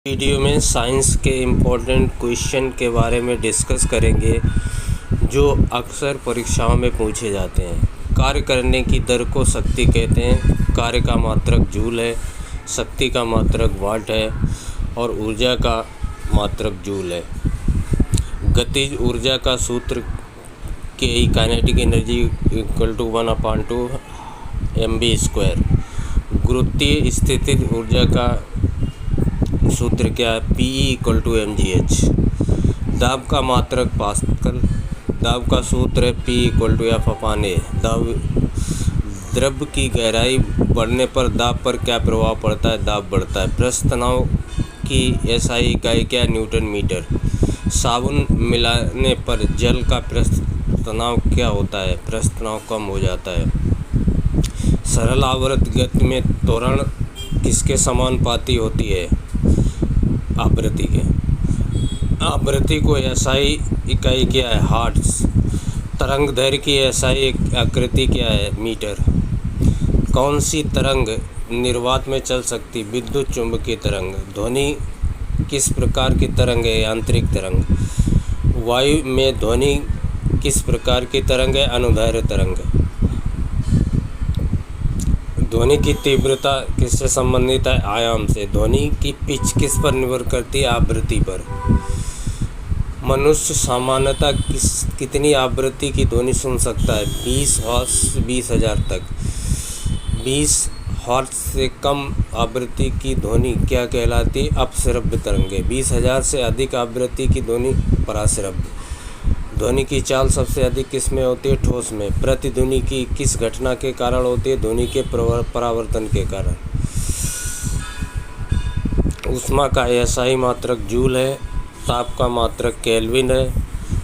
Video में science के important question के बारे में डिस्कस करेंगे जो अक्सर परीक्षाओं में पूछे जाते हैं। कार्य करने की दर को शक्ति कहते हैं। कार्य का मात्रक जूल है, शक्ति का मात्रक वाट है और ऊर्जा का मात्रक जूल है। गतिज ऊर्जा का सूत्र के kinetic energy equal to 1/2 mv²। गुरुत्वीय स्थितिज ऊर्जा का सूत्र क्या है? Pe = mgh। दाब का मात्रक पास्कल। दाब का सूत्र है P = F/A। द्रव की गहराई बढ़ने पर दाब पर क्या प्रभाव पड़ता है? दाब बढ़ता है। पृष्ठ तनाव की SI इकाई क्या है? Newton metre. साबुन मिलाने पर जल का पृष्ठ तनाव क्या होता है? पृष्ठ तनाव कम हो जाता है। सरल आवर्त गति में त्वरण किसके समानुपाती होती है? आवृत्ति के। आवृत्ति को SI इकाई क्या है? हर्ट्ज। तरंग दैर्घ्य की SI आकृति क्या है? मीटर। कौन सी तरंग निर्वात में चल सकती? विद्युत चुंबकीय तरंग। ध्वनि किस प्रकार की तरंग है? यांत्रिक तरंग। वायु में ध्वनि किस प्रकार की तरंग है? अनुदैर्घ्य तरंग। ध्वनि की तीव्रता किससे संबंधित है? आयाम से। ध्वनि की पिच किस पर निर्भर करती है? आवृत्ति पर। मनुष्य सामान्यतः कितनी आवृत्ति की ध्वनि सुन सकता है? 20 हर्ट्ज 20,000 तक। 20 हर्ट्ज से कम आवृत्ति की ध्वनि क्या कहलाती है? अपश्रव्य तरंगे। 20,000 से अधिक आवृत्ति की ध्वनि पराश्रव्य। ध्वनि की चाल सबसे अधिक किस में होती है? ठोस में। प्रतिध्वनि की किस घटना के कारण होती है? ध्वनि के परावर्तन के कारण। ऊष्मा का SI मात्रक जूल है। ताप का मात्रक केल्विन है।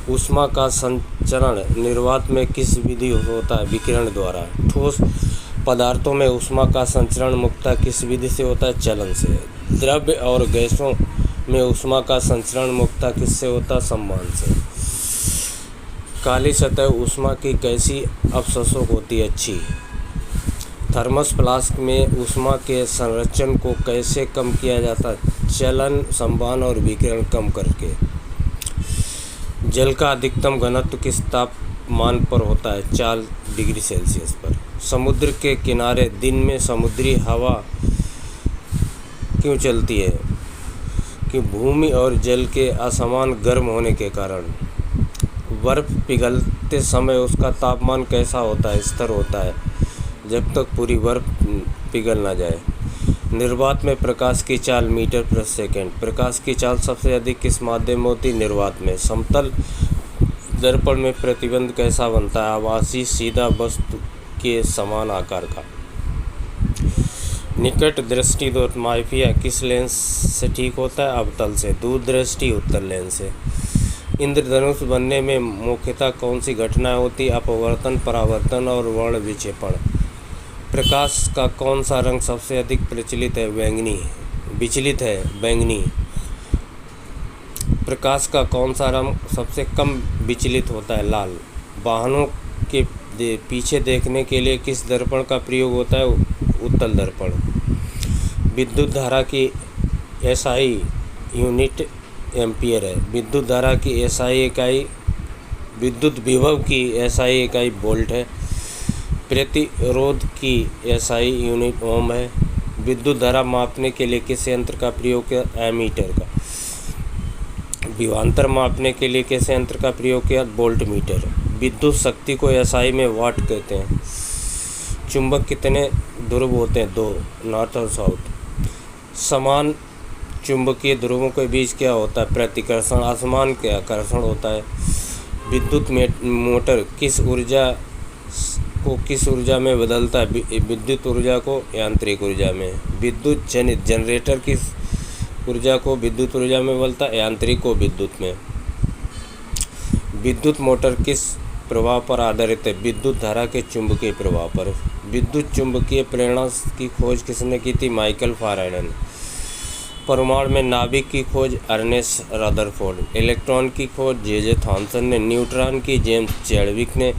ऊष्मा का संचरण निर्वात में किस विधि होता है? विकिरण द्वारा। ठोस पदार्थों में ऊष्मा का संचरण मुख्यतः किस विधि से होता है? चलन से। द्रव्य और गैसों में ऊष्मा का संचरण मुख्यतः किससे होता है? संवहन से। काली सतह ऊष्मा की कैसी अवशोषक होती है? अच्छी। थर्मस फ्लास्क में ऊष्मा के संरक्षण को कैसे कम किया जाता है? चलन, संवहन और विकिरण कम करके। जल का अधिकतम घनत्व किस तापमान पर होता है? 4 डिग्री सेल्सियस पर। समुद्र के किनारे दिन में समुद्री हवा क्यों चलती है? कि भूमि और जल के असमान गर्म होने के कारण। बर्फ़ पिघलते समय उसका तापमान कैसा होता है? स्थिर होता है जब तक पूरी बर्फ़ पिघल ना जाए। निर्वात में प्रकाश की चाल मीटर प्रति सेकंड। प्रकाश की चाल सबसे अधिक किस माध्यम में होती है? निर्वात में। समतल दर्पण में प्रतिबिंब कैसा बनता है? आभासी सीधा वस्तु के समान आकार का। निकट दृष्टि दोष माइफिया किस लेंस से ठीक होता है? अवतल से। दूरदृष्टि उत्तल लेंस से। इंद्रधनुष बनने में मुख्यतः कौन सी घटनाएं होती? अपवर्तन, परावर्तन और वर्ण विक्षेपण। प्रकाश का कौन सा रंग सबसे अधिक प्रचलित है? बैंगनी। विचलित है? बैंगनी। प्रकाश का कौन सा रंग सबसे कम विचलित होता है? लाल। वाहनों के पीछे देखने के लिए किस दर्पण का प्रयोग होता है? उत्तल दर्पण। विद्युत धारा की SI यूनिट एम्पियर है। विद्युत धारा की SI इकाई, विद्युत विभव की SI इकाई वोल्ट है। प्रतिरोध की SI यूनिट ओम है। विद्युत धारा मापने के लिए किस यंत्र का प्रयोग किया? एमीटर का। विभवांतर मापने के लिए किस यंत्र का प्रयोग किया? Volt meter. विद्युत शक्ति को SI में वाट कहते हैं। चुंबक कितने ध्रुव होते हैं? 2, नॉर्थ और साउथ। समान चुंबकीय ध्रुवों के बीच क्या होता है? प्रतिकर्षण। असमान के आकर्षण होता है। विद्युत मोटर किस ऊर्जा में बदलता है? विद्युत ऊर्जा को यांत्रिक ऊर्जा में। विद्युत जनित जनरेटर किस ऊर्जा को विद्युत ऊर्जा में बदलता है? यांत्रिक को विद्युत में। विद्युत मोटर किस प्रभाव पर आधारित है? विद्युत धारा के चुंबकीय प्रभाव पर। विद्युत चुंबकीय प्रेरणा की खोज किसने की थी? माइकल फैराडे ने। परमाणु में नाभिक की खोज अर्नेस्ट रदरफोर्ड। इलेक्ट्रॉन की खोज J.J. थॉमसन ने। न्यूट्रॉन की जेम्स चैडविक ने।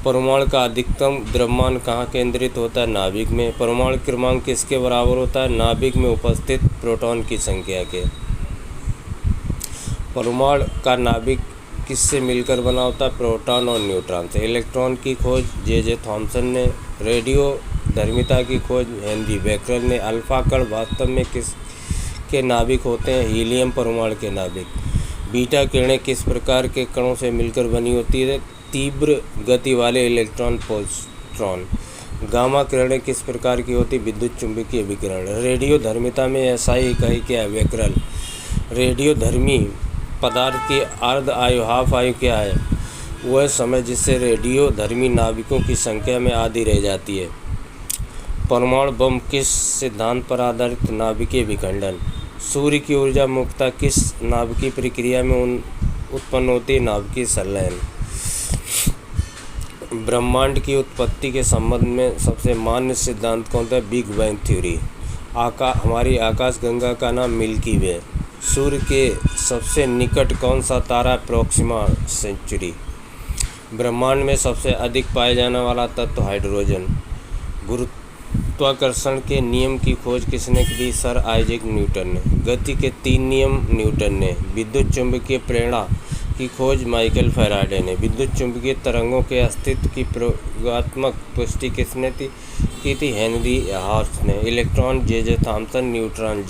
परमाणु का अधिकतम द्रव्यमान कहाँ केंद्रित होता है? नाभिक में। परमाणु क्रमांक किसके बराबर होता है? नाभिक में उपस्थित प्रोटॉन की संख्या के। परमाणु का नाभिक किससे मिलकर बना होता है? प्रोटॉन और न्यूट्रॉन से। इलेक्ट्रॉन की खोज जे थॉमसन ने। रेडियो धर्मिता की खोज हेनरी बेकरल ने। अल्फा कण वास्तव में किसके नाभिक होते हैं? हीलियम परमाणु के नाभिक। बीटा किरणें किस प्रकार के कणों से मिलकर बनी होती है? तीव्र गति वाले इलेक्ट्रॉन पोस्ट्रॉन। गामा किरणें किस प्रकार की होती? विद्युत चुंबकीय विकिरण। रेडियो धर्मिता में एसआई इकाई क्या है? बेकरल। रेडियो धर्मी पदार्थ की अर्ध आयु हाफ आयु क्या है? वह समय जिससे रेडियो धर्मी नाभिकों की संख्या में आधी रह जाती है। परमाणु बम किस सिद्धांत पर आधारित? नाभिकीय विखंडन। सूर्य की ऊर्जा मुख्यतः किस नाभिकीय प्रक्रिया में उत्पन्न होती है? नाभिकीय संलयन। ब्रह्मांड की उत्पत्ति के संबंध में सबसे मान्य सिद्धांत कौन सा है? Big bang theory. हमारी आकाशगंगा का नाम मिल्की वे। सूर्य के सबसे निकट कौन सा तारा है? Proxima Centauri. ब्रह्मांड में सबसे अधिक पाया जाने वाला तत्व हाइड्रोजन। गुरुत्वाकर्षण के नियम की खोज किसने की? सर आइजैक न्यूटन ने। गति के 3 नियम न्यूटन ने। विद्युत चुंबकीय प्रेरणा की खोज माइकल फैराडे ने। विद्युत चुंबकीय तरंगों के अस्तित्व की प्रयोगात्मक पुष्टि किसने की थी? हेनरी हॉर्स ने। Electron J Thomson. Neutron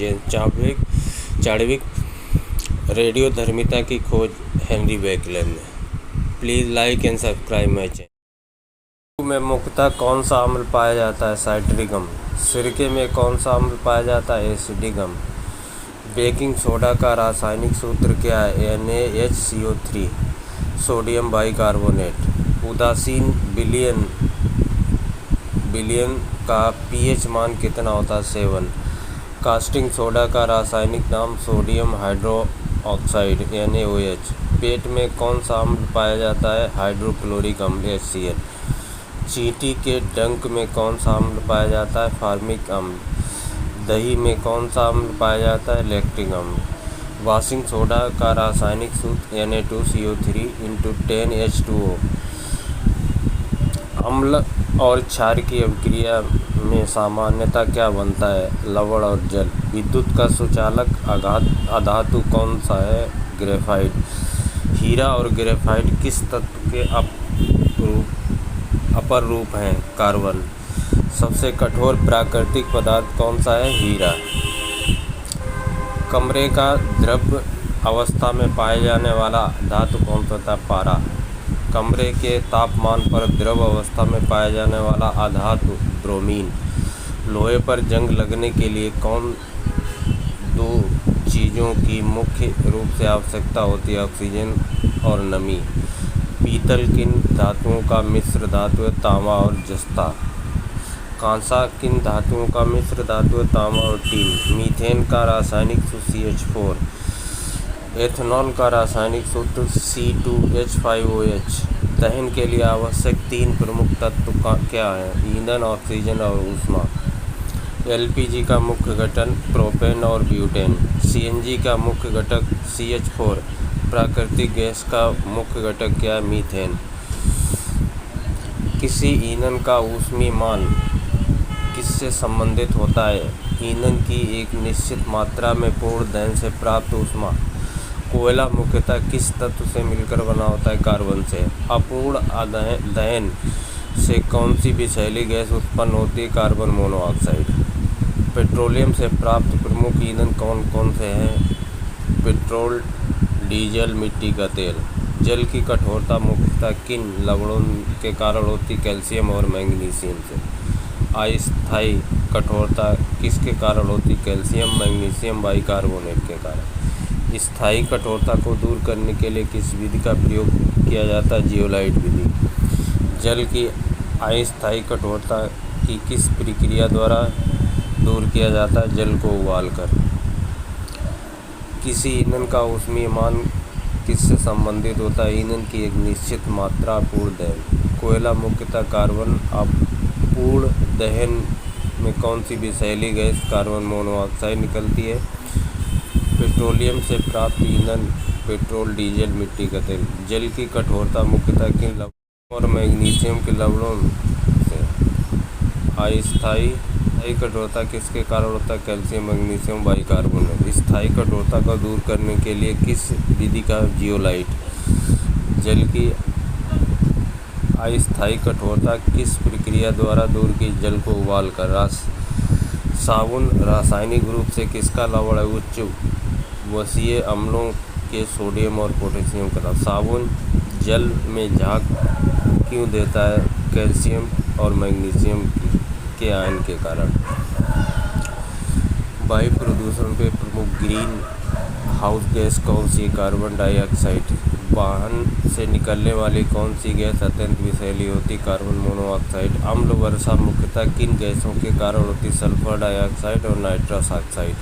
Chadwick. Radio धर्मिता की खोज हेनरी बेकरल ने। Please like and subscribe my channel. में मुख्यतः कौन सा अम्ल पाया जाता है? साइट्रिक अम्ल। सिरके में कौन सा अम्ल पाया जाता है? एसिडिक अम्ल। बेकिंग सोडा का रासायनिक सूत्र क्या है? NaHCO3। Sodium bicarbonate. उदासीन विलयन का pH मान कितना होता है? 7। कास्टिंग सोडा का रासायनिक नाम सोडियम हाइड्रोक्साइड NaOH। पेट में कौन सा अम्ल पाया जाता है? हाइड्रोक्लोरिक अम्ल HCl। चींटी के डंक में कौन सा अम्ल पाया जाता है? फार्मिक अम्ल। दही में कौन सा अम्ल पाया जाता है? लैक्टिक अम्ल। वॉशिंग सोडा का रासायनिक सूत्र Na2CO3 × 10H2O। अम्ल और क्षार की अभिक्रिया में सामान्यतः क्या बनता है? लवण और जल। विद्युत का सुचालक अधातु कौन सा है? ग्रेफाइट। हीरा और ग्रेफाइट किस तत्व के अपर रूप हैं? कार्बन। सबसे कठोर प्राकृतिक पदार्थ कौन सा है? हीरा। कमरे का द्रव अवस्था में पाए जाने वाला धातु कौन सा था? पारा। कमरे के तापमान पर द्रव अवस्था में पाया जाने वाला अधातु ब्रोमीन। लोहे पर जंग लगने के लिए कौन 2 चीज़ों की मुख्य रूप से आवश्यकता होती है? ऑक्सीजन और नमी। पीतल किन धातुओं का मिश्र धातु है? तांबा और जस्ता। कांसा किन धातुओं का मिश्र धातु है? तांबा और टीन। मीथेन का रासायनिक सूत्र CH4। एथेनॉल का रासायनिक सूत्र C2H5OH। दहन के लिए आवश्यक 3 प्रमुख तत्व क्या हैं? ईंधन, ऑक्सीजन और ऊष्मा। LPG का मुख्य घटक प्रोपेन और ब्यूटेन। CNG का मुख्य घटक CH4। प्राकृतिक गैस का मुख्य घटक क्या है? मीथेन। किसी ईंधन का ऊष्मीय मान किससे संबंधित होता है? ईंधन की एक निश्चित मात्रा में पूर्ण दहन से प्राप्त ऊष्मा। कोयला मुख्यतः किस तत्व से मिलकर बना होता है? कार्बन से। अपूर्ण दहन से कौन सी विषैली गैस उत्पन्न होती है? Carbon monoxide. पेट्रोलियम से प्राप्त प्रमुख ईंधन कौन कौन से हैं? पेट्रोल, डीजल, मिट्टी का तेल। जल की कठोरता मुख्यतः किन लवणों के कारण होती? कैल्शियम और मैग्नीशियम से। अस्थायी कठोरता किसके कारण होती? कैल्शियम मैग्नीशियम बाइकार्बोनेट के कारण। स्थायी कठोरता को दूर करने के लिए किस विधि का प्रयोग किया जाता है? जियोलाइट विधि। जल की अस्थायी कठोरता की किस प्रक्रिया द्वारा दूर किया जाता है? जल को उबालकर। किसी ईंधन का ऊष्मीय मान किससे संबंधित होता है? ईंधन की एक निश्चित मात्रा पूर्ण दहन। कोयला मुख्यतः कार्बन। अपूर्ण दहन में कौन सी विषैली गैस कार्बन मोनोऑक्साइड निकलती है? पेट्रोलियम से प्राप्त ईंधन पेट्रोल, डीजल, मिट्टी का तेल। जल की कठोरता मुख्यतः किन और मैग्नीशियम के लवणों से अस्थायी कठोरता किसके कारण होता है? Calcium magnesium bicarbonate. स्थायी कठोरता को दूर करने के लिए किस विधि का जियोलाइट? जल की अस्थायी कठोरता किस प्रक्रिया द्वारा दूर की? जल को उबाल कर। साबुन रासायनिक रूप से किसका लवण है? उच्च वसीय अम्लों के सोडियम और पोटेशियम का। साबुन जल में झाग क्यों देता है? कैल्शियम और मैग्नीशियम के आयन के कारण। वायु प्रदूषण पे प्रमुख ग्रीन हाउस गैस कौन सी? Carbon dioxide. वाहन से निकलने वाली कौन सी गैस अत्यंत विषैली होती? Carbon monoxide. अम्ल वर्षा मुख्यतः किन गैसों के कारण होती? सल्फर डाइऑक्साइड और नाइट्रस ऑक्साइड।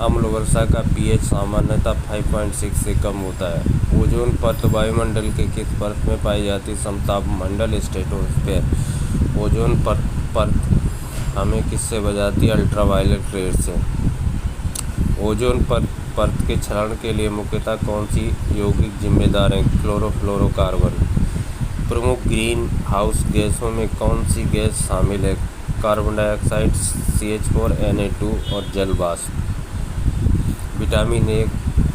अम्ल वर्षा का पीएच सामान्यतः 5.6 से कम होता है। ओजोन परत वायुमंडल के किस परत में पाई जाती है? समतापमंडल स्ट्रेटोस्फीयर। ओजोन परत हमें किससे बचाती है? अल्ट्रावायलेट रेड से। ओजोन परत के क्षरण के लिए मुख्यतः कौन सी यौगिक जिम्मेदार हैं? क्लोरोफ्लोरोकार्बन। प्रमुख ग्रीन हाउस गैसों में कौन सी गैस शामिल है? कार्बन डाइऑक्साइड, CH4, Na2 और जल वाष्प। विटामिन ए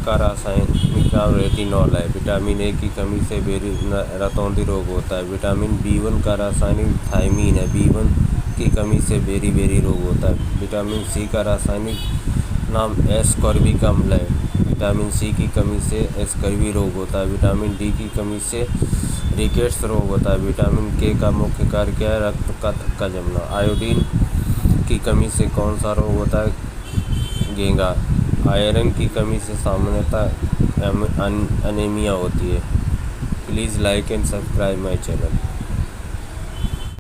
का रासायनिक नाम रेटिनॉल है। विटामिन ए की कमी से रतौंधी रोग होता है। विटामिन B1 का रासायनिक थायमीन है। B1 की कमी से बेरी रोग होता है। विटामिन सी का रासायनिक नाम एस्कॉर्बिक अम्ल है। विटामिन सी की कमी से एस्कर्वी रोग होता है। विटामिन डी की कमी से रिकेट्स रोग होता है। विटामिन के का मुख्य कार्य क्या है? रक्त का थक्का जमना। आयोडीन की कमी से कौन सा रोग होता है? घेंघा। आयरन की कमी से सामान्यतः अनीमिया होती है। Please like and subscribe my channel.